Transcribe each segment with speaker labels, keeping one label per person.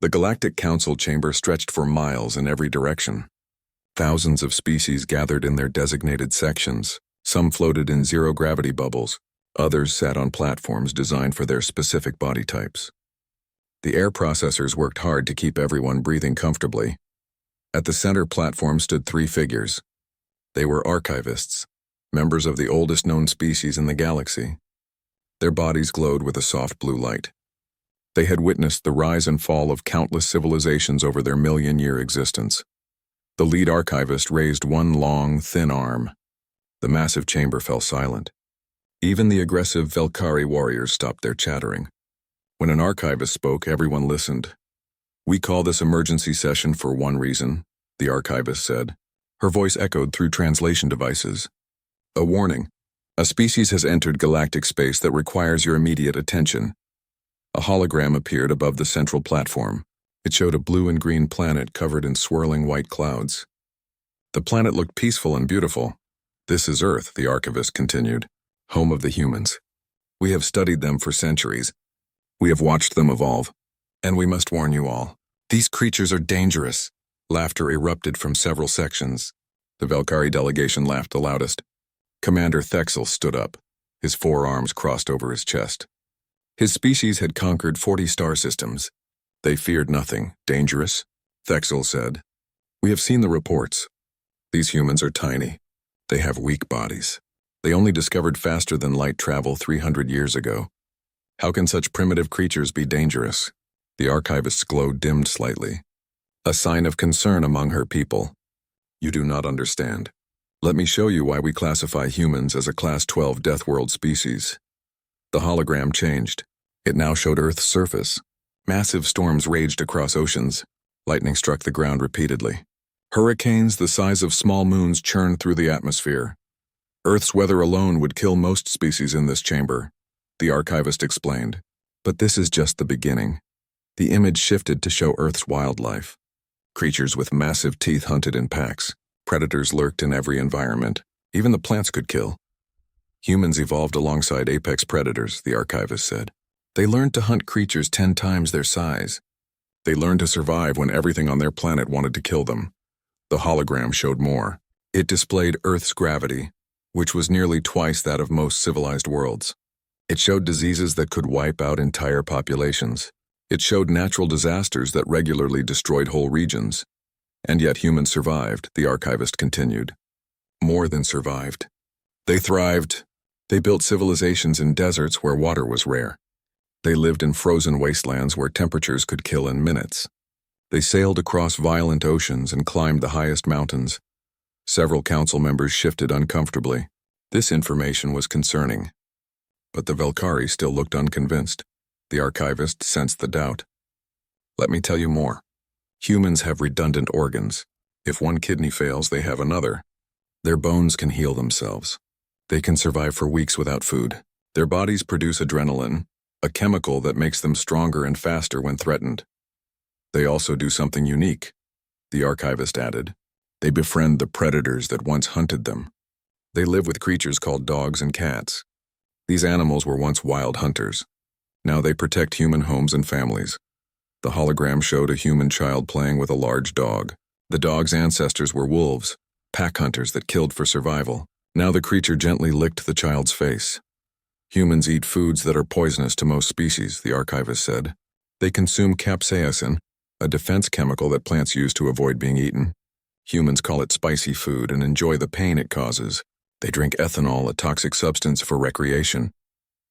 Speaker 1: The Galactic Council chamber stretched for miles in every direction. Thousands of species gathered in their designated sections. Some floated in zero-gravity bubbles. Others sat on platforms designed for their specific body types. The air processors worked hard to keep everyone breathing comfortably. At the center platform stood 3 figures. They were archivists, members of the oldest known species in the galaxy. Their bodies glowed with a soft blue light. They had witnessed the rise and fall of countless civilizations over their million-year existence. The lead archivist raised one long, thin arm. The massive chamber fell silent. Even the aggressive Velcari warriors stopped their chattering. When an archivist spoke, everyone listened. "We call this emergency session for one reason," the archivist said. Her voice echoed through translation devices. "A warning. A species has entered galactic space that requires your immediate attention." A hologram appeared above the central platform. It showed a blue and green planet covered in swirling white clouds. The planet looked peaceful and beautiful. "This is Earth," the archivist continued, "home of the humans. We have studied them for centuries. We have watched them evolve. And we must warn you all. These creatures are dangerous." Laughter erupted from several sections. The Velcari delegation laughed the loudest. Commander Thexel stood up, his 4 arms crossed over his chest. His species had conquered 40 star systems. They feared nothing. "Dangerous?" Thexel said. "We have seen the reports. These humans are tiny. They have weak bodies. They only discovered faster than light travel 300 years ago. How can such primitive creatures be dangerous?" The archivist's glow dimmed slightly. A sign of concern among her people. "You do not understand. Let me show you why we classify humans as a Class 12 Death World species." The hologram changed. It now showed Earth's surface. Massive storms raged across oceans. Lightning struck the ground repeatedly. Hurricanes the size of small moons churned through the atmosphere. Earth's weather alone would kill most species in this chamber, the archivist explained. But this is just the beginning. The image shifted to show Earth's wildlife. Creatures with massive teeth hunted in packs. Predators lurked in every environment. Even the plants could kill. Humans evolved alongside apex predators, the archivist said. They learned to hunt creatures 10 times their size. They learned to survive when everything on their planet wanted to kill them. The hologram showed more. It displayed Earth's gravity, which was nearly twice that of most civilized worlds. It showed diseases that could wipe out entire populations. It showed natural disasters that regularly destroyed whole regions. And yet humans survived, the archivist continued. More than survived. They thrived. They built civilizations in deserts where water was rare. They lived in frozen wastelands where temperatures could kill in minutes. They sailed across violent oceans and climbed the highest mountains. Several council members shifted uncomfortably. This information was concerning. But the Velcari still looked unconvinced. The archivist sensed the doubt. "Let me tell you more. Humans have redundant organs. If one kidney fails, they have another. Their bones can heal themselves. They can survive for weeks without food. Their bodies produce adrenaline, a chemical that makes them stronger and faster when threatened. They also do something unique," the archivist added. "They befriend the predators that once hunted them. They live with creatures called dogs and cats. These animals were once wild hunters. Now they protect human homes and families." The hologram showed a human child playing with a large dog. The dog's ancestors were wolves, pack hunters that killed for survival. Now the creature gently licked the child's face. "Humans eat foods that are poisonous to most species," the archivist said. "They consume capsaicin, a defense chemical that plants use to avoid being eaten. Humans call it spicy food and enjoy the pain it causes. They drink ethanol, a toxic substance, for recreation."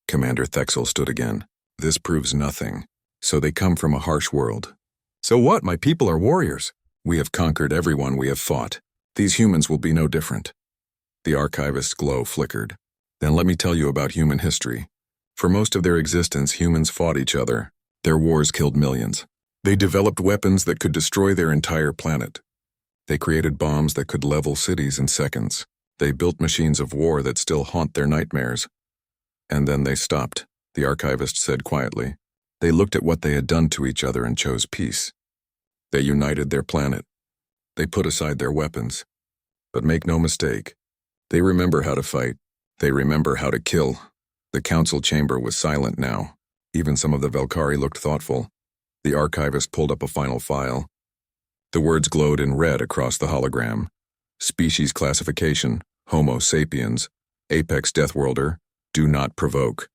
Speaker 1: Commander Thexel stood again. "This proves nothing. So they come from a harsh world." "So what? My people are warriors. We have conquered everyone we have fought. These humans will be no different." The archivist's glow flickered. "Then let me tell you about human history. For most of their existence, humans fought each other. Their wars killed millions. They developed weapons that could destroy their entire planet. They created bombs that could level cities in seconds. They built machines of war that still haunt their nightmares. And then they stopped," the archivist said quietly. "They looked at what they had done to each other and chose peace. They united their planet. They put aside their weapons. But make no mistake, they remember how to fight. They remember how to kill." The council chamber was silent now. Even some of the Velcari looked thoughtful. The archivist pulled up a final file. The words glowed in red across the hologram. Species classification, Homo sapiens, apex deathworlder, do not provoke.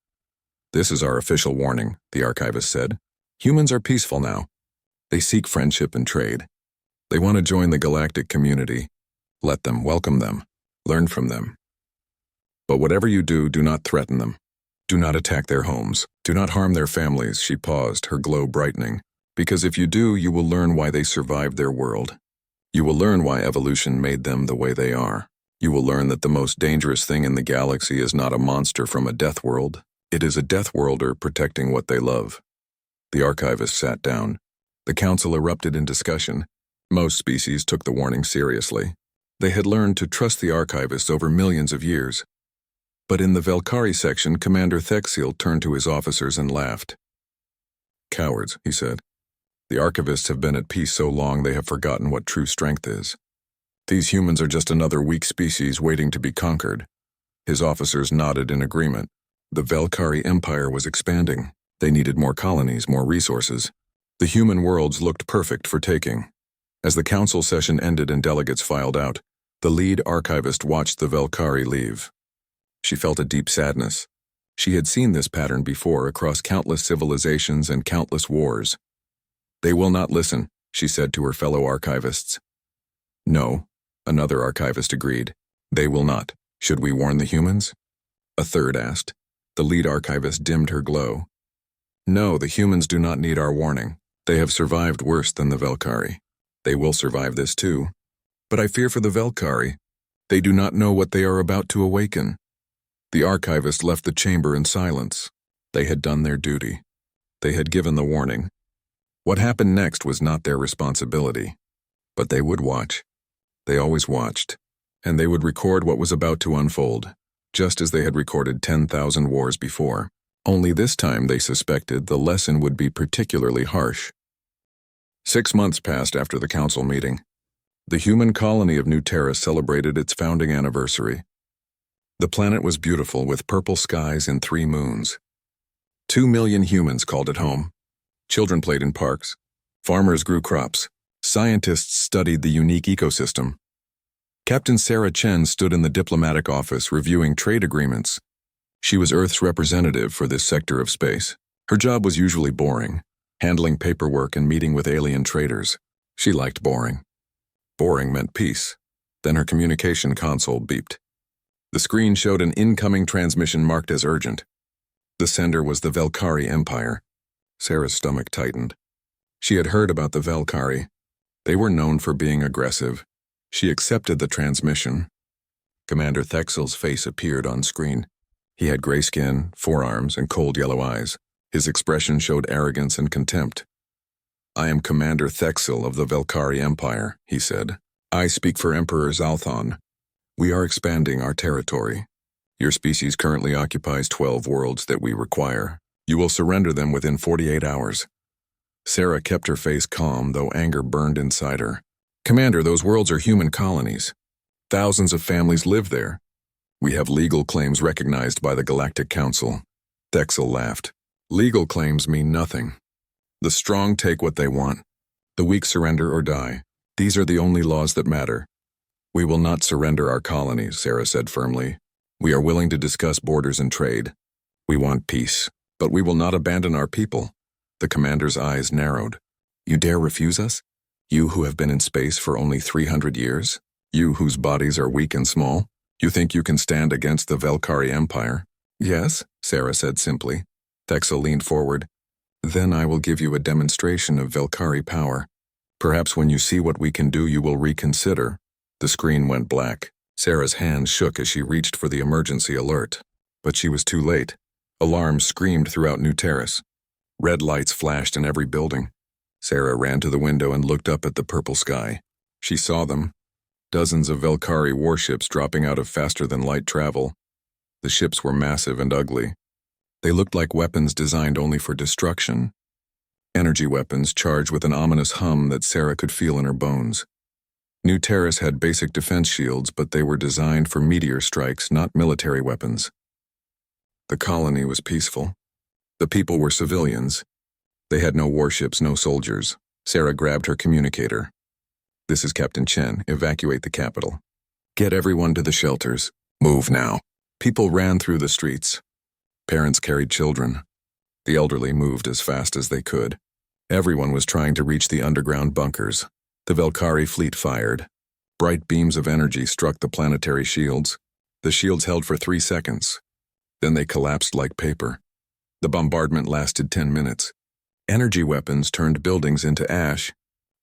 Speaker 1: This is our official warning, the archivist said. Humans are peaceful now. They seek friendship and trade. They want to join the galactic community. Let them, welcome them, learn from them. But whatever you do, do not threaten them. Do not attack their homes. Do not harm their families, she paused, her glow brightening. Because if you do, you will learn why they survived their world. You will learn why evolution made them the way they are. You will learn that the most dangerous thing in the galaxy is not a monster from a death world. It is a deathworlder protecting what they love. The archivist sat down. The council erupted in discussion. Most species took the warning seriously. They had learned to trust the archivist over millions of years. But in the Velcari section, Commander Thexil turned to his officers and laughed. Cowards, he said. The archivists have been at peace so long they have forgotten what true strength is. These humans are just another weak species waiting to be conquered. His officers nodded in agreement. The Velcari Empire was expanding. They needed more colonies, more resources. The human worlds looked perfect for taking. As the council session ended and delegates filed out, the lead archivist watched the Velcari leave. She felt a deep sadness. She had seen this pattern before across countless civilizations and countless wars. They will not listen, she said to her fellow archivists. No, another archivist agreed. They will not. Should we warn the humans? A third asked. The lead archivist dimmed her glow. No, the humans do not need our warning. They have survived worse than the Velcari. They will survive this too. But I fear for the Velcari. They do not know what they are about to awaken. The archivist left the chamber in silence. They had done their duty. They had given the warning. What happened next was not their responsibility. But they would watch. They always watched. And they would record what was about to unfold, just as they had recorded 10,000 wars before. Only this time they suspected the lesson would be particularly harsh. 6 months passed after the council meeting. The human colony of New Terrace celebrated its founding anniversary. The planet was beautiful with purple skies and 3 moons. 2 million humans called it home. Children played in parks. Farmers grew crops. Scientists studied the unique ecosystem. Captain Sarah Chen stood in the diplomatic office reviewing trade agreements. She was Earth's representative for this sector of space. Her job was usually boring, handling paperwork and meeting with alien traders. She liked boring. Boring meant peace. Then her communication console beeped. The screen showed an incoming transmission marked as urgent. The sender was the Velcari Empire. Sarah's stomach tightened. She had heard about the Velcari. They were known for being aggressive. She accepted the transmission. Commander Thexil's face appeared on screen. He had gray skin, forearms, and cold yellow eyes. His expression showed arrogance and contempt. I am Commander Thexil of the Velcari Empire, he said. I speak for Emperor Zalthon. We are expanding our territory. Your species currently occupies 12 worlds that we require. You will surrender them within 48 hours. Sarah kept her face calm, though anger burned inside her. Commander, those worlds are human colonies. Thousands of families live there. We have legal claims recognized by the Galactic Council. Thexil laughed. Legal claims mean nothing. The strong take what they want. The weak surrender or die. These are the only laws that matter. We will not surrender our colonies, Sarah said firmly. We are willing to discuss borders and trade. We want peace, but we will not abandon our people. The commander's eyes narrowed. You dare refuse us? You who have been in space for only 300 years? You whose bodies are weak and small? You think you can stand against the Velcari Empire? Yes, Sarah said simply. Thexil leaned forward. Then I will give you a demonstration of Velcari power. Perhaps when you see what we can do, you will reconsider. The screen went black. Sarah's hands shook as she reached for the emergency alert. But she was too late. Alarms screamed throughout New Terrace. Red lights flashed in every building. Sarah ran to the window and looked up at the purple sky. She saw them. Dozens of Velcari warships dropping out of faster-than-light travel. The ships were massive and ugly. They looked like weapons designed only for destruction. Energy weapons charged with an ominous hum that Sarah could feel in her bones. New Terrace had basic defense shields, but they were designed for meteor strikes, not military weapons. The colony was peaceful. The people were civilians. They had no warships, no soldiers. Sarah grabbed her communicator. "This is Captain Chen. Evacuate the capital. Get everyone to the shelters. Move now." People ran through the streets. Parents carried children. The elderly moved as fast as they could. Everyone was trying to reach the underground bunkers. The Velcari fleet fired. Bright beams of energy struck the planetary shields. The shields held for 3 seconds. Then they collapsed like paper. The bombardment lasted 10 minutes. Energy weapons turned buildings into ash.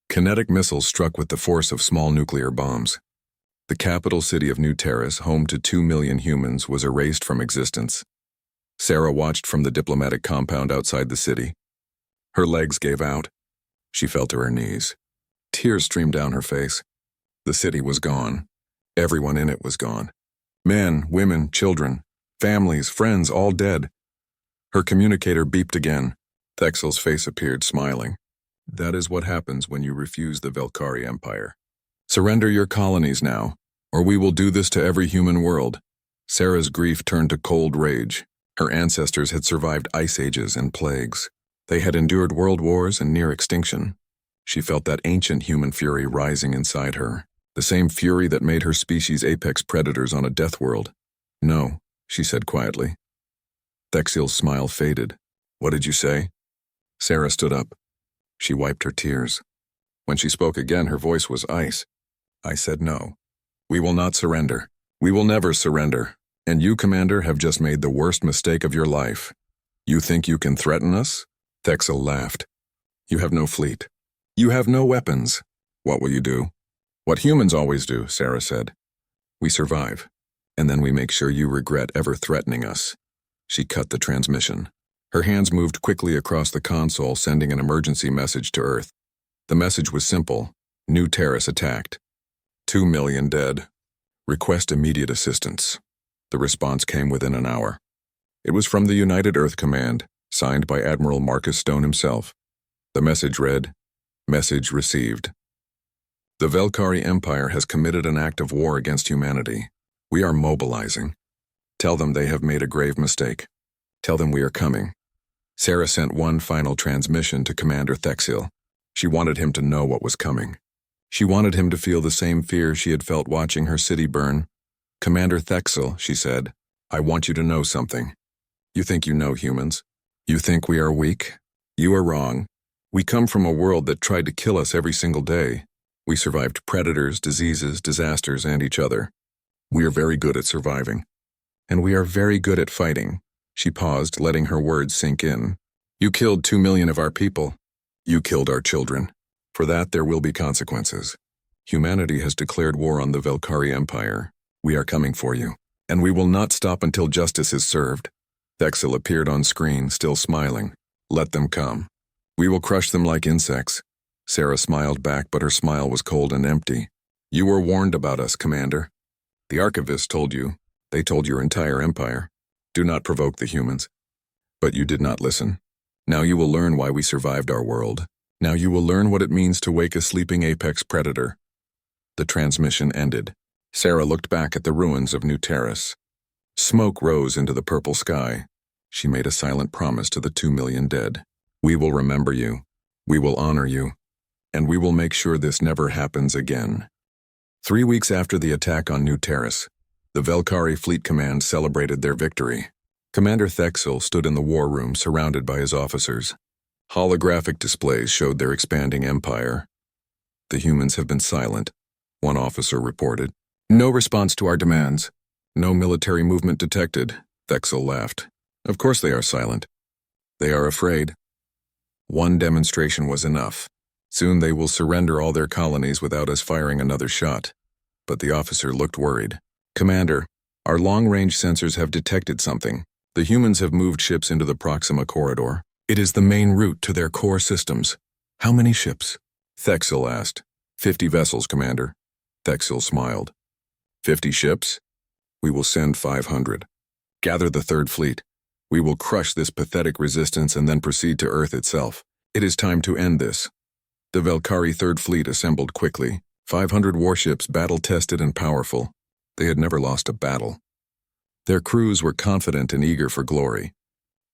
Speaker 1: Kinetic missiles struck with the force of small nuclear bombs. The capital city of New Terrace, home to 2 million humans, was erased from existence. Sarah watched from the diplomatic compound outside the city. Her legs gave out. She fell to her knees. Tears streamed down her face. The city was gone. Everyone in it was gone. Men, women, children, families, friends, all dead. Her communicator beeped again. Thexel's face appeared, smiling. "That is what happens when you refuse the Velcari Empire. Surrender your colonies now, or we will do this to every human world." Sarah's grief turned to cold rage. Her ancestors had survived ice ages and plagues. They had endured world wars and near extinction. She felt that ancient human fury rising inside her, the same fury that made her species apex predators on a death world. "No," she said quietly. Thexel's smile faded. "What did you say?" Sarah stood up. She wiped her tears. When she spoke again, her voice was ice. "I said no. We will not surrender. We will never surrender. And you, Commander, have just made the worst mistake of your life. You think you can threaten us?" Thexel laughed. "You have no fleet. You have no weapons. What will you do?" "What humans always do," Sarah said. "We survive, and then we make sure you regret ever threatening us." She cut the transmission. Her hands moved quickly across the console, sending an emergency message to Earth. The message was simple. New Terrace attacked. 2 million dead. Request immediate assistance. The response came within an hour. It was from the United Earth Command, signed by Admiral Marcus Stone himself. The message read, "Message received. The Velcari Empire has committed an act of war against humanity. We are mobilizing. Tell them they have made a grave mistake. Tell them we are coming." Sarah sent one final transmission to Commander Thexel. She wanted him to know what was coming. She wanted him to feel the same fear she had felt watching her city burn. "Commander Thexel," she said, "I want you to know something. You think you know humans. You think we are weak. You are wrong. We come from a world that tried to kill us every single day. We survived predators, diseases, disasters, and each other. We are very good at surviving. And we are very good at fighting." She paused, letting her words sink in. "You killed 2 million of our people. You killed our children. For that there will be consequences. Humanity has declared war on the Velcari Empire. We are coming for you. And we will not stop until justice is served." Thexel appeared on screen, still smiling. "Let them come. We will crush them like insects." Sarah smiled back, but her smile was cold and empty. "You were warned about us, Commander. The archivists told you. They told your entire empire. Do not provoke the humans. But you did not listen. Now you will learn why we survived our world. Now you will learn what it means to wake a sleeping apex predator." The transmission ended. Sarah looked back at the ruins of New Terrace. Smoke rose into the purple sky. She made a silent promise to the 2 million dead. "We will remember you. We will honor you. And we will make sure this never happens again." 3 weeks after the attack on New Terrace, the Velcari Fleet Command celebrated their victory. Commander Thexel stood in the war room surrounded by his officers. Holographic displays showed their expanding empire. "The humans have been silent," one officer reported. "No response to our demands. No military movement detected," Thexel laughed. "Of course they are silent. They are afraid. One demonstration was enough. Soon they will surrender all their colonies without us firing another shot." But the officer looked worried. "Commander, our long-range sensors have detected something. The humans have moved ships into the Proxima corridor. It is the main route to their core systems." "How many ships?" Thexel asked. 50 vessels, Commander." Thexel smiled. 50 ships? We will send 500. Gather the third fleet. We will crush this pathetic resistance and then proceed to Earth itself. It is time to end this. The Velcari Third Fleet assembled quickly. 500 warships, battle-tested and powerful. They had never lost a battle. Their crews were confident and eager for glory.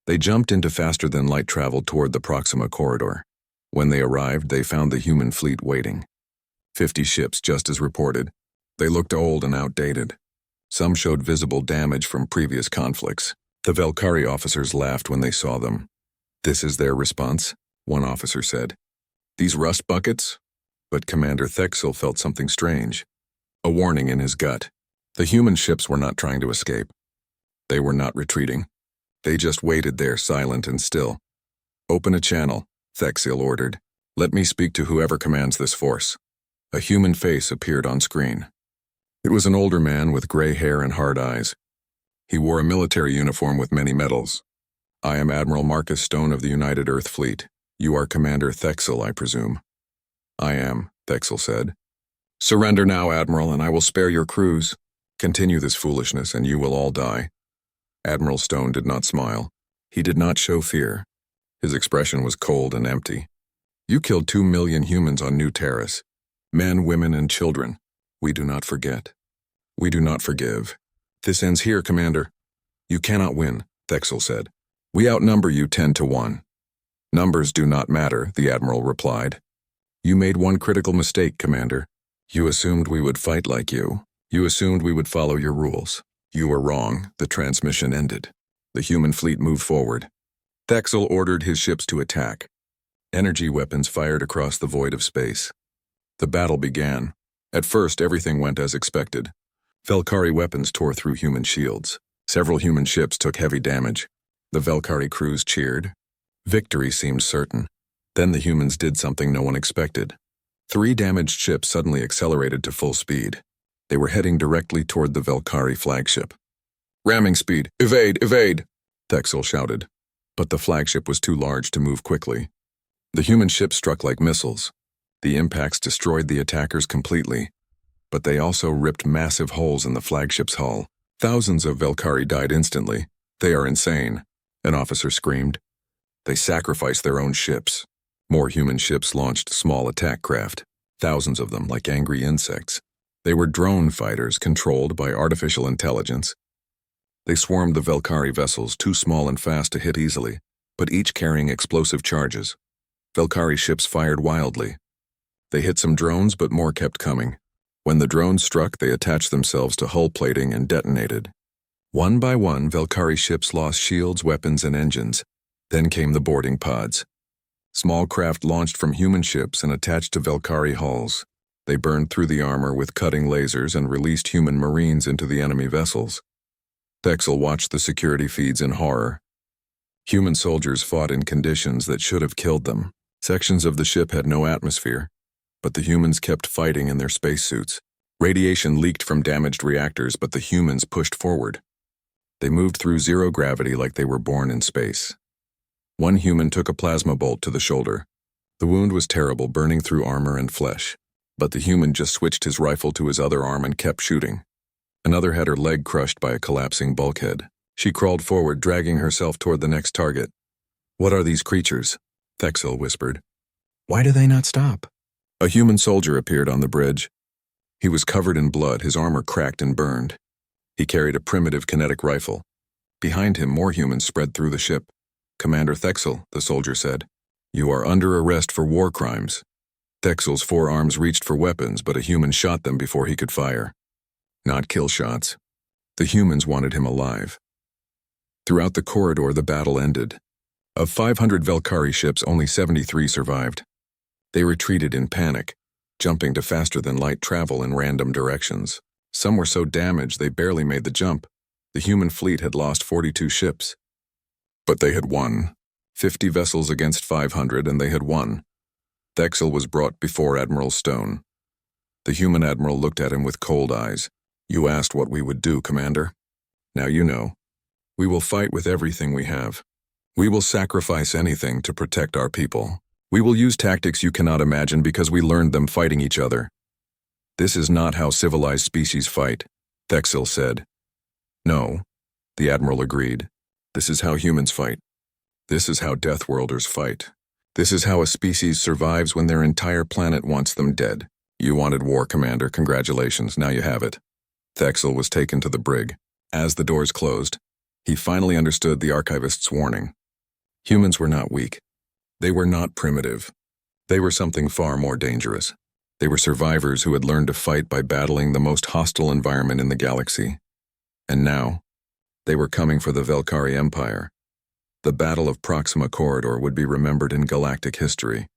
Speaker 1: They jumped into faster-than-light travel toward the Proxima corridor. When they arrived, they found the human fleet waiting. 50 ships, just as reported. They looked old and outdated. Some showed visible damage from previous conflicts. The Velcari officers laughed when they saw them. "This is their response," one officer said. "These rust buckets?" But Commander Thexel felt something strange. A warning in his gut. The human ships were not trying to escape. They were not retreating. They just waited there, silent and still. "Open a channel," Thexel ordered. "Let me speak to whoever commands this force." A human face appeared on screen. It was an older man with gray hair and hard eyes. He wore a military uniform with many medals. "I am Admiral Marcus Stone of the United Earth Fleet. You are Commander Thexel, I presume." "I am," Thexel said. "Surrender now, Admiral, and I will spare your crews. Continue this foolishness, and you will all die." Admiral Stone did not smile. He did not show fear. His expression was cold and empty. "You killed 2 million humans on New Terrace. Men, women, and children. We do not forget. We do not forgive. This ends here, Commander." "You cannot win," Thexel said. "We outnumber you 10-1. "Numbers do not matter," the Admiral replied. "You made one critical mistake, Commander. You assumed we would fight like you. You assumed we would follow your rules. You were wrong." The transmission ended. The human fleet moved forward. Thexel ordered his ships to attack. Energy weapons fired across the void of space. The battle began. At first, everything went as expected. Velcari weapons tore through human shields. Several human ships took heavy damage. The Velcari crews cheered. Victory seemed certain. Then the humans did something no one expected. 3 damaged ships suddenly accelerated to full speed. They were heading directly toward the Velcari flagship. "Ramming speed! Evade! Evade!" Thexel shouted. But the flagship was too large to move quickly. The human ships struck like missiles. The impacts destroyed the attackers completely, but they also ripped massive holes in the flagship's hull. Thousands of Velcari died instantly. "They are insane," an officer screamed. "They sacrificed their own ships." More human ships launched small attack craft, thousands of them like angry insects. They were drone fighters controlled by artificial intelligence. They swarmed the Velcari vessels, too small and fast to hit easily, but each carrying explosive charges. Velcari ships fired wildly. They hit some drones, but more kept coming. When the drones struck, they attached themselves to hull plating and detonated. One by one, Velcari ships lost shields, weapons, and engines. Then came the boarding pods. Small craft launched from human ships and attached to Velcari hulls. They burned through the armor with cutting lasers and released human marines into the enemy vessels. Thexel watched the security feeds in horror. Human soldiers fought in conditions that should have killed them. Sections of the ship had no atmosphere, but the humans kept fighting in their spacesuits. Radiation leaked from damaged reactors, but the humans pushed forward. They moved through zero gravity like they were born in space. One human took a plasma bolt to the shoulder. The wound was terrible, burning through armor and flesh. But the human just switched his rifle to his other arm and kept shooting. Another had her leg crushed by a collapsing bulkhead. She crawled forward, dragging herself toward the next target. "What are these creatures?" Thexel whispered. "Why do they not stop?" A human soldier appeared on the bridge. He was covered in blood, his armor cracked and burned. He carried a primitive kinetic rifle. Behind him, more humans spread through the ship. "Commander Thexel," the soldier said, "you are under arrest for war crimes." Thexel's forearms reached for weapons, but a human shot them before he could fire. Not kill shots. The humans wanted him alive. Throughout the corridor, the battle ended. Of 500 Velcari ships, only 73 survived. They retreated in panic, jumping to faster-than-light travel in random directions. Some were so damaged they barely made the jump. The human fleet had lost 42 ships. But they had won. 50 vessels against 500, and they had won. Thexel was brought before Admiral Stone. The human admiral looked at him with cold eyes. "You asked what we would do, Commander. Now you know. We will fight with everything we have. We will sacrifice anything to protect our people. We will use tactics you cannot imagine because we learned them fighting each other. This is not how civilized species fight," Thexel said. "No," the admiral agreed. "This is how humans fight. This is how Deathworlders fight. This is how a species survives when their entire planet wants them dead. You wanted war, Commander. Congratulations, now you have it." Thexel was taken to the brig. As the doors closed, he finally understood the archivist's warning. Humans were not weak. They were not primitive. They were something far more dangerous. They were survivors who had learned to fight by battling the most hostile environment in the galaxy. And now, they were coming for the Velcari Empire. The Battle of Proxima Corridor would be remembered in galactic history,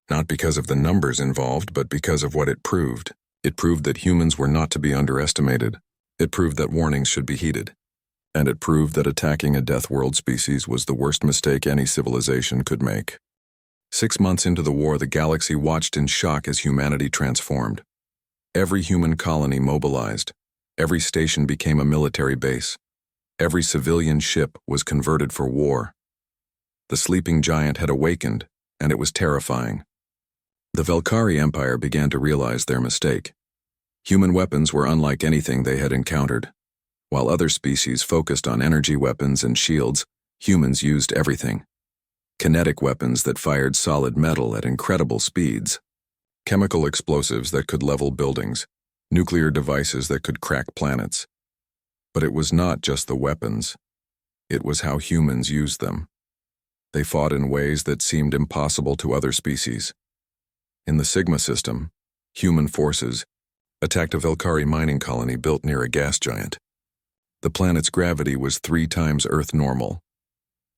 Speaker 1: not because of the numbers involved, but because of what it proved. It proved that humans were not to be underestimated. It proved that warnings should be heeded. And it proved that attacking a Death World species was the worst mistake any civilization could make. 6 months into the war, the galaxy watched in shock as humanity transformed. Every human colony mobilized. Every station became a military base. Every civilian ship was converted for war. The sleeping giant had awakened, and it was terrifying. The Velcari Empire began to realize their mistake. Human weapons were unlike anything they had encountered. While other species focused on energy weapons and shields, humans used everything. Kinetic weapons that fired solid metal at incredible speeds. Chemical explosives that could level buildings. Nuclear devices that could crack planets. But it was not just the weapons. It was how humans used them. They fought in ways that seemed impossible to other species. In the Sigma system, human forces attacked a Velcari mining colony built near a gas giant. The planet's gravity was 3 times Earth normal.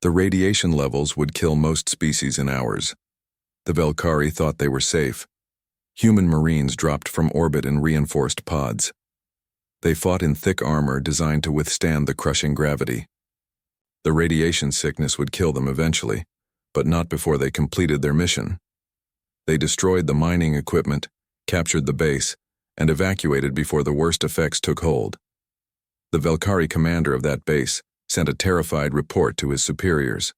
Speaker 1: The radiation levels would kill most species in hours. The Velcari thought they were safe. Human marines dropped from orbit in reinforced pods. They fought in thick armor designed to withstand the crushing gravity. The radiation sickness would kill them eventually, but not before they completed their mission. They destroyed the mining equipment, captured the base, and evacuated before the worst effects took hold. The Velcari commander of that base sent a terrified report to his superiors.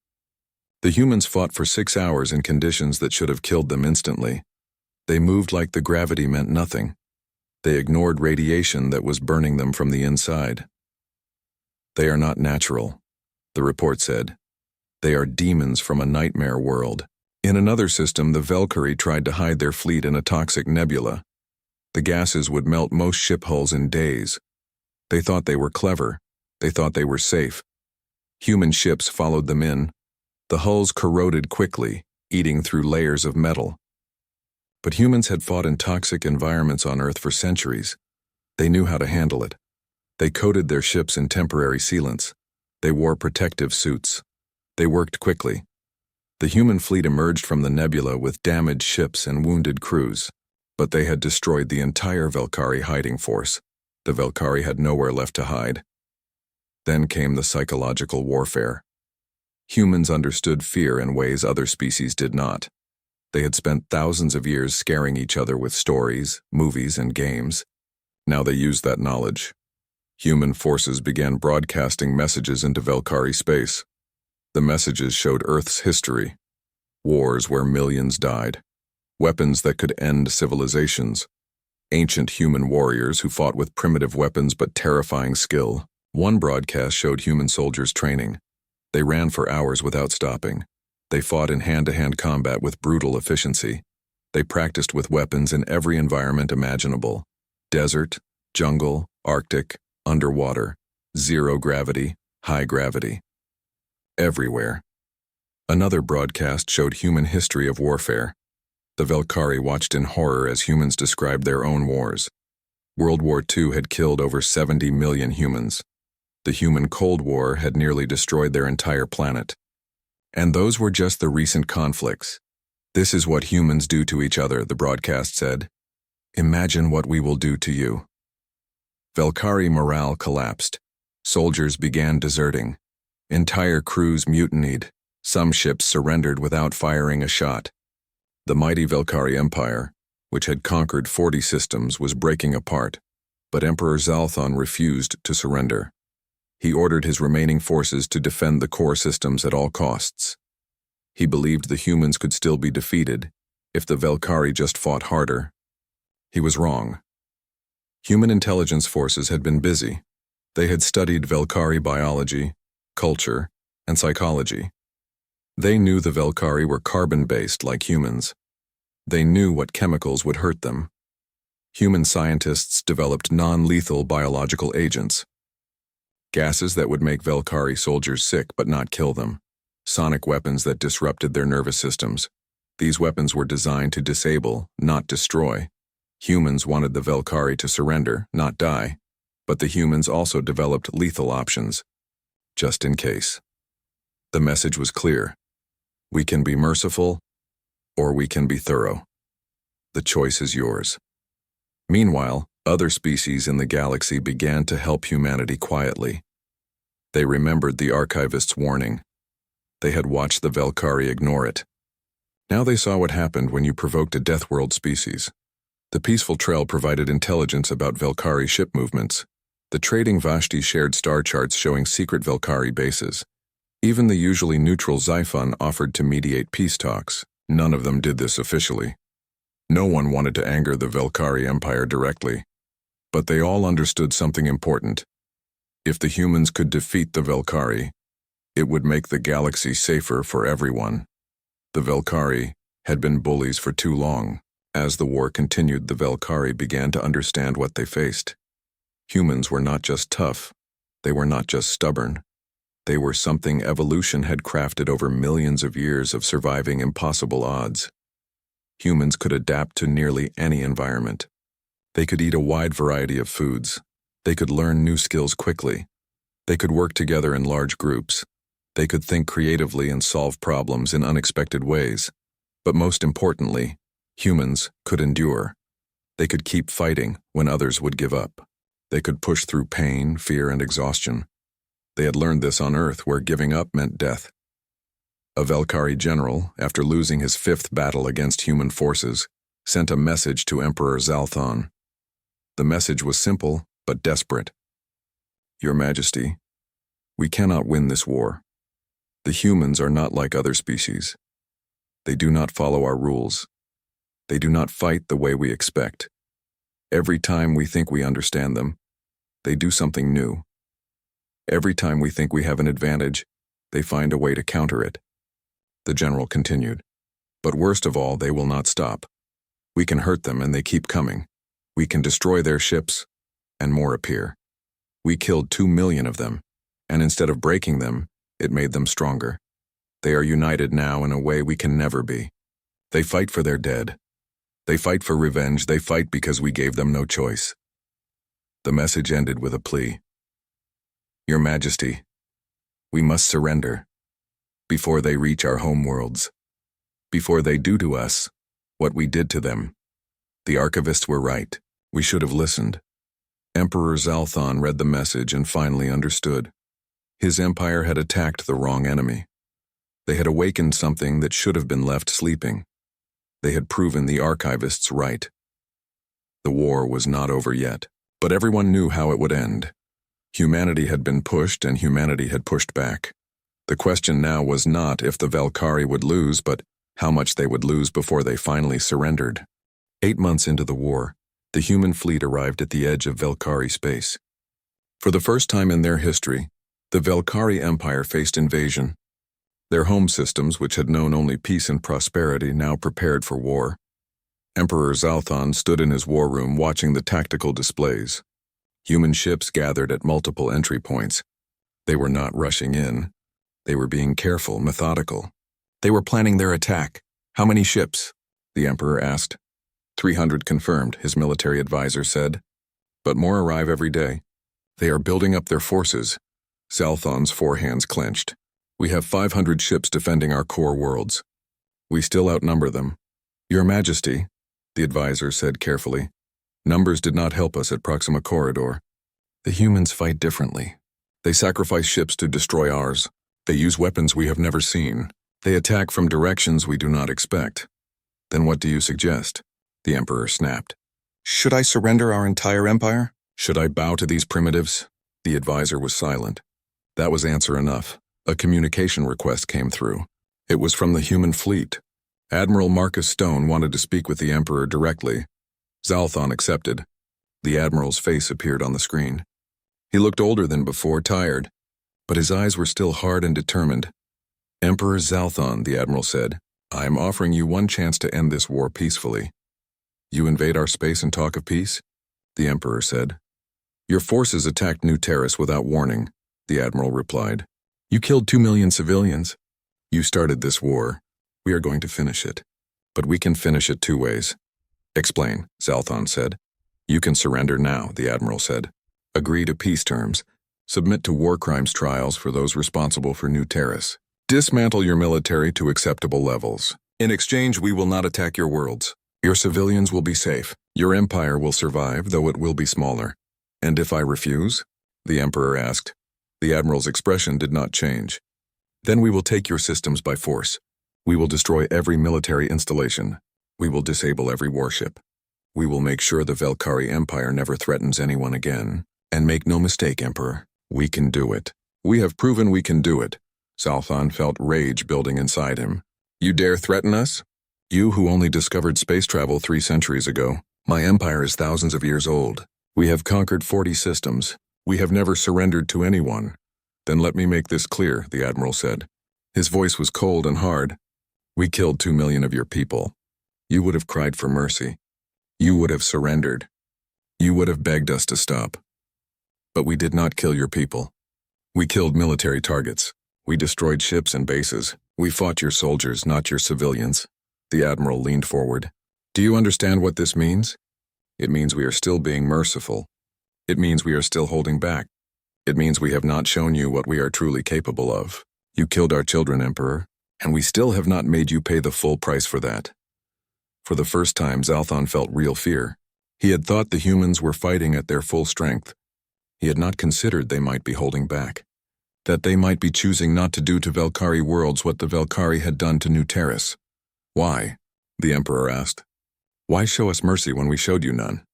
Speaker 1: The humans fought for 6 hours in conditions that should have killed them instantly. They moved like the gravity meant nothing. They ignored radiation that was burning them from the inside. They are not natural, the report said. They are demons from a nightmare world. In another system, the Velcari tried to hide their fleet in a toxic nebula. The gases would melt most ship hulls in days. They thought they were clever. They thought they were safe. Human ships followed them in. The hulls corroded quickly, eating through layers of metal. But humans had fought in toxic environments on Earth for centuries. They knew how to handle it. They coated their ships in temporary sealants. They wore protective suits. They worked quickly. The human fleet emerged from the nebula with damaged ships and wounded crews. But they had destroyed the entire Velcari hiding force. The Velcari had nowhere left to hide. Then came the psychological warfare. Humans understood fear in ways other species did not. They had spent thousands of years scaring each other with stories, movies, and games. Now they used that knowledge. Human forces began broadcasting messages into Velcari space. The messages showed Earth's history. Wars where millions died. Weapons that could end civilizations. Ancient human warriors who fought with primitive weapons but terrifying skill. One broadcast showed human soldiers training. They ran for hours without stopping. They fought in hand-to-hand combat with brutal efficiency. They practiced with weapons in every environment imaginable. Desert, jungle, Arctic, underwater, zero gravity, high gravity. Everywhere. Another broadcast showed human history of warfare. The Velcari watched in horror as humans described their own wars. World War II had killed over 70 million humans. The human Cold War had nearly destroyed their entire planet. And those were just the recent conflicts. This is what humans do to each other, the broadcast said. Imagine what we will do to you. Velcari morale collapsed. Soldiers began deserting. Entire crews mutinied. Some ships surrendered without firing a shot. The mighty Velcari Empire, which had conquered 40 systems, was breaking apart, but Emperor Zalthon refused to surrender. He ordered his remaining forces to defend the core systems at all costs. He believed the humans could still be defeated if the Velcari just fought harder. He was wrong. Human intelligence forces had been busy. They had studied Velcari biology, culture, and psychology. They knew the Velcari were carbon-based like humans. They knew what chemicals would hurt them. Human scientists developed non-lethal biological agents. Gases that would make Velcari soldiers sick but not kill them. sonic weapons that disrupted their nervous systems. These weapons were designed to disable, not destroy. Humans wanted the Velcari to surrender, not die, but the humans also developed lethal options, just in case. The message was clear. We can be merciful, or we can be thorough. The choice is yours. Meanwhile, other species in the galaxy began to help humanity quietly. They remembered the archivist's warning. They had watched the Velcari ignore it. Now they saw what happened when you provoked a Deathworld species. The peaceful trail provided intelligence about Velcari ship movements. The trading Vashti shared star charts showing secret Velcari bases. Even the usually neutral Xiphon offered to mediate peace talks. None of them did this officially. No one wanted to anger the Velcari Empire directly. But they all understood something important. If the humans could defeat the Velcari, it would make the galaxy safer for everyone. The Velcari had been bullies for too long. As the war continued, the Velcari began to understand what they faced. Humans were not just tough. They were not just stubborn. They were something evolution had crafted over millions of years of surviving impossible odds. Humans could adapt to nearly any environment. They could eat a wide variety of foods. They could learn new skills quickly. They could work together in large groups. They could think creatively and solve problems in unexpected ways. But most importantly, humans could endure. They could keep fighting when others would give up. They could push through pain, fear, and exhaustion. They had learned this on Earth, where giving up meant death. A Velcari general, after losing his 5th battle against human forces, sent a message to Emperor Zalthon. The message was simple, but desperate. Your Majesty, we cannot win this war. The humans are not like other species. They do not follow our rules. They do not fight the way we expect. Every time we think we understand them, they do something new. Every time we think we have an advantage, they find a way to counter it. The general continued. But worst of all, they will not stop. We can hurt them and they keep coming. We can destroy their ships, and more appear. We killed 2 million of them, and instead of breaking them, it made them stronger. They are united now in a way we can never be. They fight for their dead. They fight for revenge. They fight because we gave them no choice. The message ended with a plea. Your Majesty, we must surrender before they reach our homeworlds, before they do to us what we did to them. The archivists were right. We should have listened. Emperor Zalthon read the message and finally understood. His empire had attacked the wrong enemy. They had awakened something that should have been left sleeping. They had proven the archivists right. The war was not over yet, but everyone knew how it would end. Humanity had been pushed and humanity had pushed back. The question now was not if the Velcari would lose, but how much they would lose before they finally surrendered. 8 months into the war, the human fleet arrived at the edge of Velcari space. For the first time in their history, the Velcari Empire faced invasion. Their home systems, which had known only peace and prosperity, now prepared for war. Emperor Zalthon stood in his war room watching the tactical displays. Human ships gathered at multiple entry points. They were not rushing in. They were being careful, methodical. They were planning their attack. How many ships? The Emperor asked. 300 confirmed, his military advisor said. But more arrive every day. They are building up their forces. Zalthon's 4 hands clenched. We have 500 ships defending our core worlds. We still outnumber them. Your Majesty, the advisor said carefully, numbers did not help us at Proxima Corridor. The humans fight differently. They sacrifice ships to destroy ours. They use weapons we have never seen. They attack from directions we do not expect. Then what do you suggest? The Emperor snapped. Should I surrender our entire empire? Should I bow to these primitives? The advisor was silent. That was answer enough. A communication request came through. It was from the human fleet. Admiral Marcus Stone wanted to speak with the Emperor directly. Zalthon accepted. The Admiral's face appeared on the screen. He looked older than before, tired, but his eyes were still hard and determined. Emperor Zalthon, the Admiral said, I am offering you one chance to end this war peacefully. You invade our space and talk of peace? The Emperor said. Your forces attacked New Terrace without warning, the Admiral replied. You killed 2 million civilians. You started this war. We are going to finish it. But we can finish it 2 ways. Explain, Zalthon said. You can surrender now, the Admiral said. Agree to peace terms. Submit to war crimes trials for those responsible for New Terrace. Dismantle your military to acceptable levels. In exchange, we will not attack your worlds. Your civilians will be safe. Your empire will survive, though it will be smaller. And if I refuse? The Emperor asked. The Admiral's expression did not change. Then we will take your systems by force. We will destroy every military installation. We will disable every warship. We will make sure the Velcari Empire never threatens anyone again. And make no mistake, Emperor, we can do it. We have proven we can do it. Zalthon felt rage building inside him. You dare threaten us? You who only discovered space travel 3 centuries ago. My empire is thousands of years old. We have conquered 40 systems. We have never surrendered to anyone. Then let me make this clear, the Admiral said. His voice was cold and hard. We killed 2 million of your people. You would have cried for mercy. You would have surrendered. You would have begged us to stop. But we did not kill your people. We killed military targets. We destroyed ships and bases. We fought your soldiers, not your civilians. The Admiral leaned forward. Do you understand what this means? It means we are still being merciful. It means we are still holding back. It means we have not shown you what we are truly capable of. You killed our children, Emperor, and we still have not made you pay the full price for that. For the first time, Zalthon felt real fear. He had thought the humans were fighting at their full strength. He had not considered they might be holding back. That they might be choosing not to do to Velcari worlds what the Velcari had done to New Terrace. Why? The Emperor asked. Why show us mercy when we showed you none?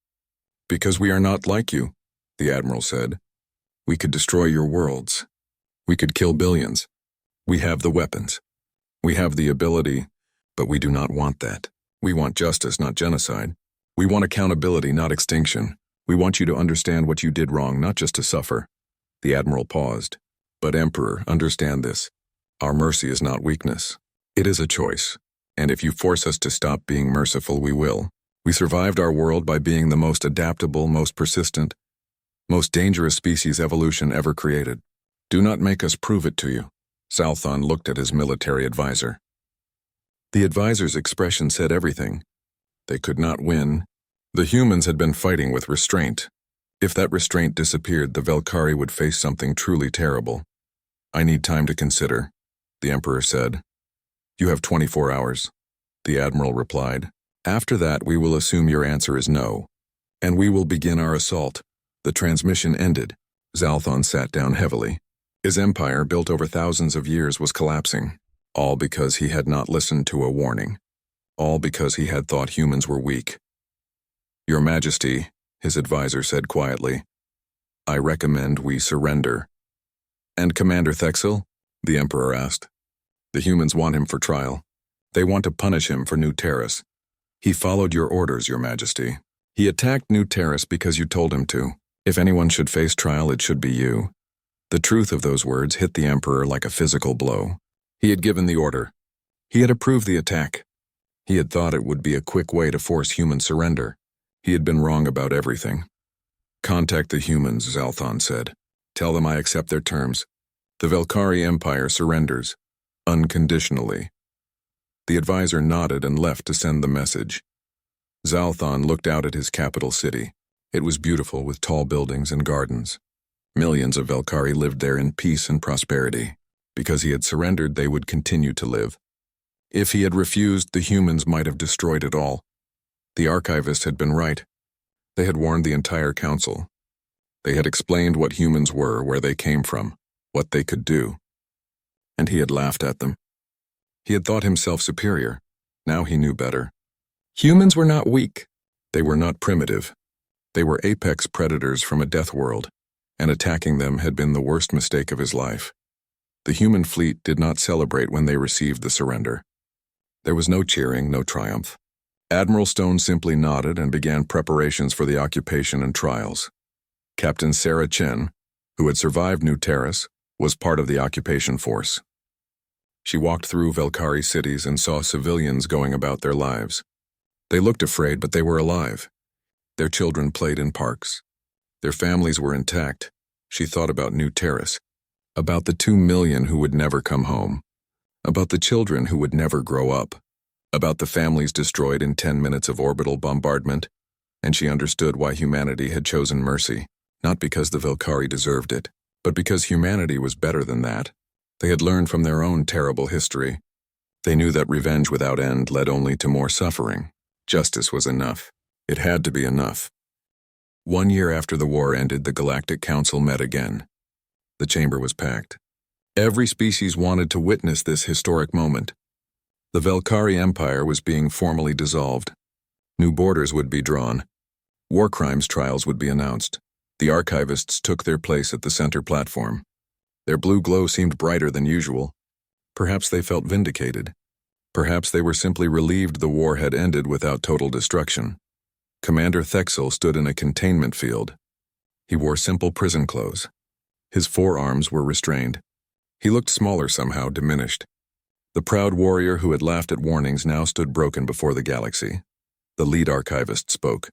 Speaker 1: Because we are not like you, the Admiral said. We could destroy your worlds. We could kill billions. We have the weapons. We have the ability, but we do not want that. We want justice, not genocide. We want accountability, not extinction. We want you to understand what you did wrong, not just to suffer. The Admiral paused. But Emperor, understand this. Our mercy is not weakness. It is a choice. And if you force us to stop being merciful, we will. We survived our world by being the most adaptable, most persistent, most dangerous species evolution ever created. Do not make us prove it to you. Zalthon looked at his military advisor. The advisor's expression said everything. They could not win. The humans had been fighting with restraint. If that restraint disappeared, the Velcari would face something truly terrible. I need time to consider, the Emperor said. You have 24 hours, the Admiral replied. After that, we will assume your answer is no, and we will begin our assault. The transmission ended. Zalthon sat down heavily. His empire, built over thousands of years, was collapsing. All because he had not listened to a warning. All because he had thought humans were weak. Your Majesty, his advisor said quietly, I recommend we surrender. And Commander Thexel? The Emperor asked. The humans want him for trial. They want to punish him for New Terrace. He followed your orders, Your Majesty. He attacked New Terrace because you told him to. If anyone should face trial, it should be you. The truth of those words hit the Emperor like a physical blow. He had given the order. He had approved the attack. He had thought it would be a quick way to force human surrender. He had been wrong about everything. Contact the humans, Zalthon said. Tell them I accept their terms. The Velcari Empire surrenders. Unconditionally. The advisor nodded and left to send the message. Zalthon looked out at his capital city. It was beautiful with tall buildings and gardens. Millions of Velcari lived there in peace and prosperity. Because he had surrendered, they would continue to live. If he had refused, the humans might have destroyed it all. The archivist had been right. They had warned the entire council. They had explained what humans were, where they came from, what they could do. And he had laughed at them. He had thought himself superior. Now he knew better. Humans were not weak. They were not primitive. They were apex predators from a death world, and attacking them had been the worst mistake of his life. The human fleet did not celebrate when they received the surrender. There was no cheering, no triumph. Admiral Stone simply nodded and began preparations for the occupation and trials. Captain Sarah Chen, who had survived New Terrace, was part of the occupation force. She walked through Velcari cities and saw civilians going about their lives. They looked afraid, but they were alive. Their children played in parks. Their families were intact. She thought about New Terrace, about the 2 million who would never come home, about the children who would never grow up, about the families destroyed in 10 minutes of orbital bombardment, and she understood why humanity had chosen mercy, not because the Velcari deserved it, but because humanity was better than that. They had learned from their own terrible history. They knew that revenge without end led only to more suffering. Justice was enough. It had to be enough. 1 year after the war ended, the Galactic Council met again. The chamber was packed. Every species wanted to witness this historic moment. The Velcari Empire was being formally dissolved. New borders would be drawn. War crimes trials would be announced. The archivists took their place at the center platform. Their blue glow seemed brighter than usual. Perhaps they felt vindicated. Perhaps they were simply relieved the war had ended without total destruction. Commander Thexel stood in a containment field. He wore simple prison clothes. His forearms were restrained. He looked smaller somehow, diminished. The proud warrior who had laughed at warnings now stood broken before the galaxy. The lead archivist spoke.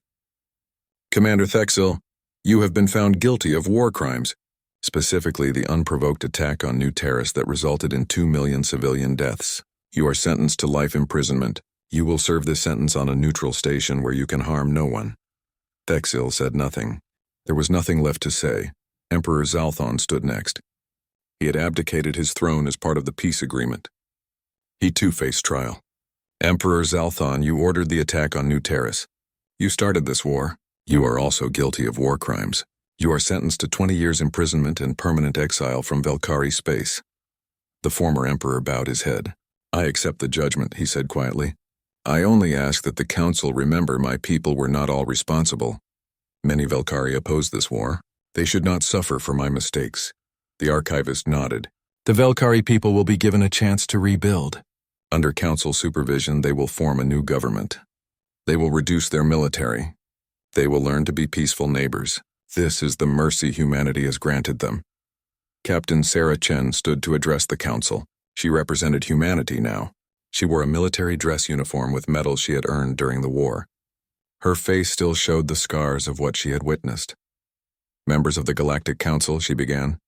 Speaker 1: Commander Thexel, you have been found guilty of war crimes, specifically the unprovoked attack on New Terrace that resulted in 2 million civilian deaths. You are sentenced to life imprisonment. You will serve this sentence on a neutral station where you can harm no one. Thexil said nothing. There was nothing left to say. Emperor Zalthon stood next. He had abdicated his throne as part of the peace agreement. He too faced trial. Emperor Zalthon, you ordered the attack on New Terrace. You started this war. You are also guilty of war crimes. You are sentenced to 20 years imprisonment and permanent exile from Velcari space. The former emperor bowed his head. I accept the judgment, he said quietly. I only ask that the council remember my people were not all responsible. Many Velcari opposed this war. They should not suffer for my mistakes. The archivist nodded. The Velcari people will be given a chance to rebuild. Under council supervision, they will form a new government. They will reduce their military. They will learn to be peaceful neighbors. This is the mercy humanity has granted them. Captain Sarah Chen stood to address the council. She represented humanity now. She wore a military dress uniform with medals she had earned during the war. Her face still showed the scars of what she had witnessed. Members of the Galactic Council, she began,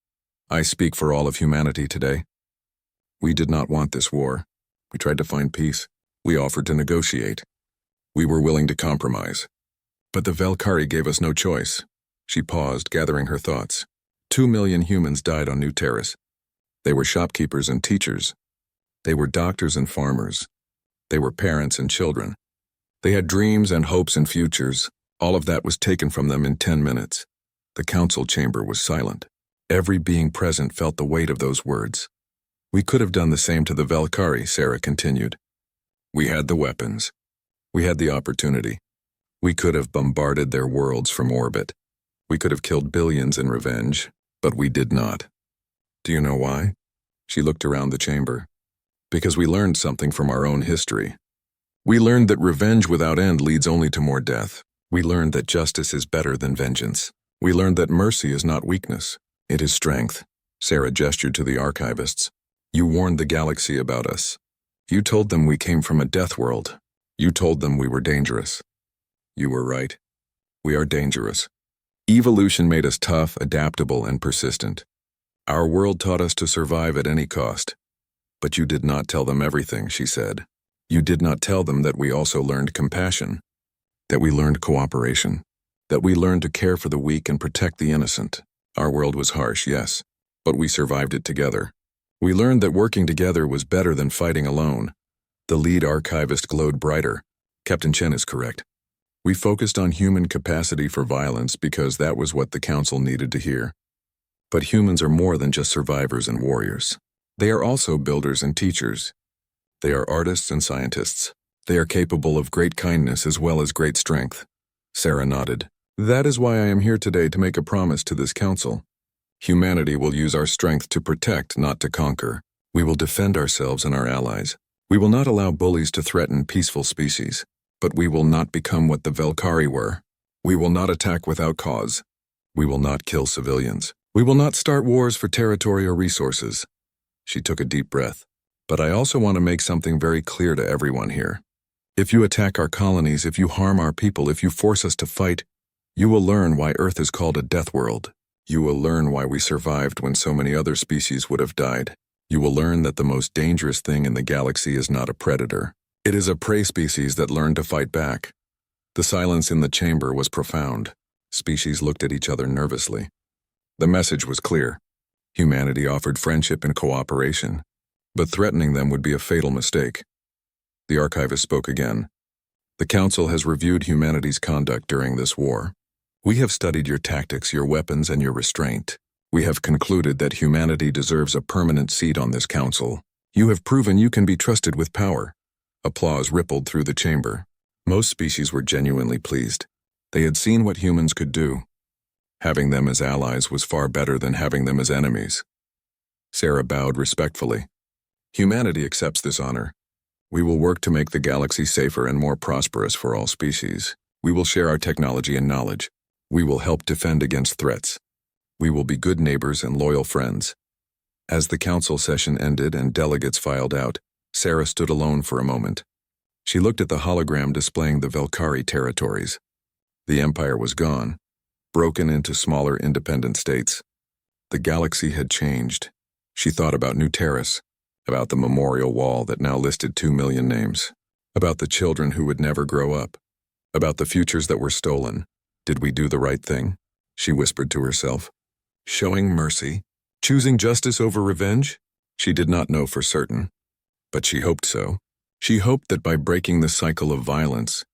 Speaker 1: I speak for all of humanity today. We did not want this war. We tried to find peace. We offered to negotiate. We were willing to compromise. But the Velcari gave us no choice. She paused, gathering her thoughts. 2 million humans died on New Terrace. They were shopkeepers and teachers. They were doctors and farmers. They were parents and children. They had dreams and hopes and futures. All of that was taken from them in 10 minutes. The council chamber was silent. Every being present felt the weight of those words. We could have done the same to the Velcari, Sarah continued. We had the weapons. We had the opportunity. We could have bombarded their worlds from orbit. We could have killed billions in revenge, but we did not. Do you know why? She looked around the chamber. Because we learned something from our own history. We learned that revenge without end leads only to more death. We learned that justice is better than vengeance. We learned that mercy is not weakness. It is strength. Sarah gestured to the archivists. You warned the galaxy about us. You told them we came from a death world. You told them we were dangerous. You were right. We are dangerous. Evolution made us tough, adaptable, and persistent. Our world taught us to survive at any cost. But you did not tell them everything, she said. You did not tell them that we also learned compassion, that we learned cooperation, that we learned to care for the weak and protect the innocent. Our world was harsh, yes, but we survived it together. We learned that working together was better than fighting alone. The lead archivist glowed brighter. Captain Chen is correct. We focused on human capacity for violence because that was what the council needed to hear. But humans are more than just survivors and warriors. They are also builders and teachers. They are artists and scientists. They are capable of great kindness as well as great strength. Sarah nodded. That is why I am here today to make a promise to this council. Humanity will use our strength to protect, not to conquer. We will defend ourselves and our allies. We will not allow bullies to threaten peaceful species. But we will not become what the Velcari were. We will not attack without cause. We will not kill civilians. We will not start wars for territory or resources. She took a deep breath. But I also want to make something very clear to everyone here. If you attack our colonies, if you harm our people, if you force us to fight, you will learn why Earth is called a death world. You will learn why we survived when so many other species would have died. You will learn that the most dangerous thing in the galaxy is not a predator. It is a prey species that learned to fight back. The silence in the chamber was profound. Species looked at each other nervously. The message was clear. Humanity offered friendship and cooperation, but threatening them would be a fatal mistake. The archivist spoke again. The Council has reviewed humanity's conduct during this war. We have studied your tactics, your weapons, and your restraint. We have concluded that humanity deserves a permanent seat on this council. You have proven you can be trusted with power. Applause rippled through the chamber. Most species were genuinely pleased. They had seen what humans could do. Having them as allies was far better than having them as enemies. Sarah bowed respectfully. Humanity accepts this honor. We will work to make the galaxy safer and more prosperous for all species. We will share our technology and knowledge. We will help defend against threats. We will be good neighbors and loyal friends. As the council session ended and delegates filed out, Sarah stood alone for a moment. She looked at the hologram displaying the Velcari territories. The empire was gone, broken into smaller independent states. The galaxy had changed. She thought about New Terrace, about the memorial wall that now listed 2 million names, about the children who would never grow up, about the futures that were stolen. Did we do the right thing? She whispered to herself. Showing mercy? Choosing justice over revenge? She did not know for certain, but she hoped so. She hoped that by breaking the cycle of violence,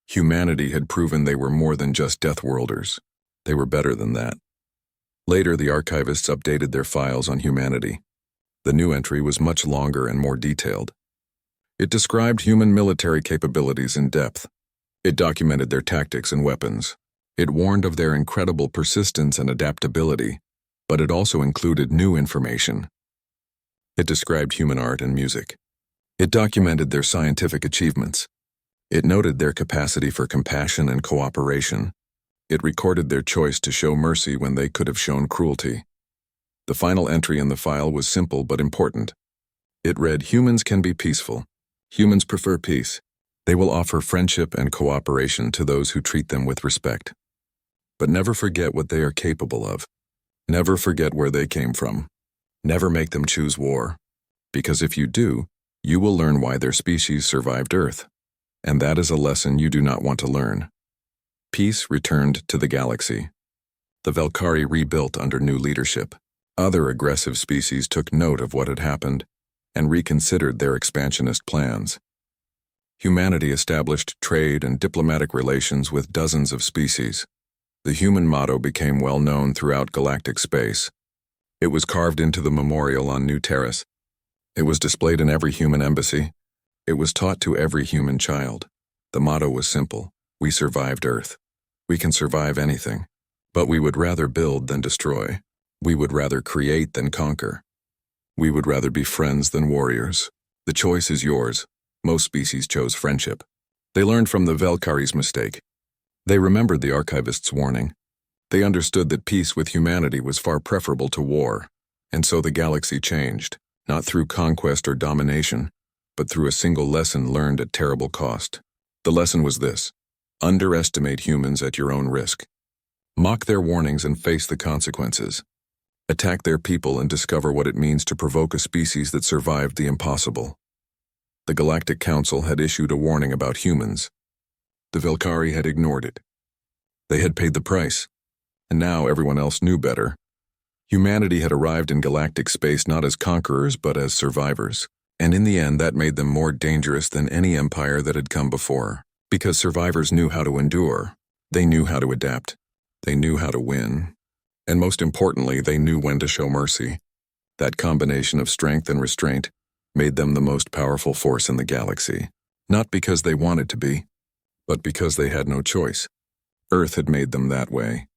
Speaker 1: humanity had proven they were more than just Death Worlders. They were better than that. Later, the archivists updated their files on humanity. The new entry was much longer and more detailed. It described human military capabilities in depth. It documented their tactics and weapons. It warned of their incredible persistence and adaptability, but it also included new information. It described human art and music. It documented their scientific achievements. It noted their capacity for compassion and cooperation. It recorded their choice to show mercy when they could have shown cruelty. The final entry in the file was simple but important. It read, humans can be peaceful. Humans prefer peace. They will offer friendship and cooperation to those who treat them with respect. But never forget what they are capable of. Never forget where they came from. Never make them choose war. Because if you do, you will learn why their species survived Earth. And that is a lesson you do not want to learn. Peace returned to the galaxy. The Velcari rebuilt under new leadership. Other aggressive species took note of what had happened and reconsidered their expansionist plans. Humanity established trade and diplomatic relations with dozens of species. The human motto became well known throughout galactic space. It was carved into the memorial on New Terrace. It was displayed in every human embassy. It was taught to every human child. The motto was simple. We survived Earth. We can survive anything. But we would rather build than destroy. We would rather create than conquer. We would rather be friends than warriors. The choice is yours. Most species chose friendship. They learned from the Velcari's mistake. They remembered the archivist's warning. They understood that peace with humanity was far preferable to war. And so the galaxy changed, not through conquest or domination, but through a single lesson learned at terrible cost. The lesson was this: underestimate humans at your own risk. Mock their warnings and face the consequences. Attack their people and discover what it means to provoke a species that survived the impossible. The Galactic Council had issued a warning about humans. The Velcari had ignored it. They had paid the price, and now everyone else knew better. Humanity had arrived in galactic space not as conquerors but as survivors, and in the end that made them more dangerous than any empire that had come before. Because survivors knew how to endure, they knew how to adapt, they knew how to win, and most importantly, they knew when to show mercy. That combination of strength and restraint made them the most powerful force in the galaxy, not because they wanted to be, but because they had no choice. Earth had made them that way.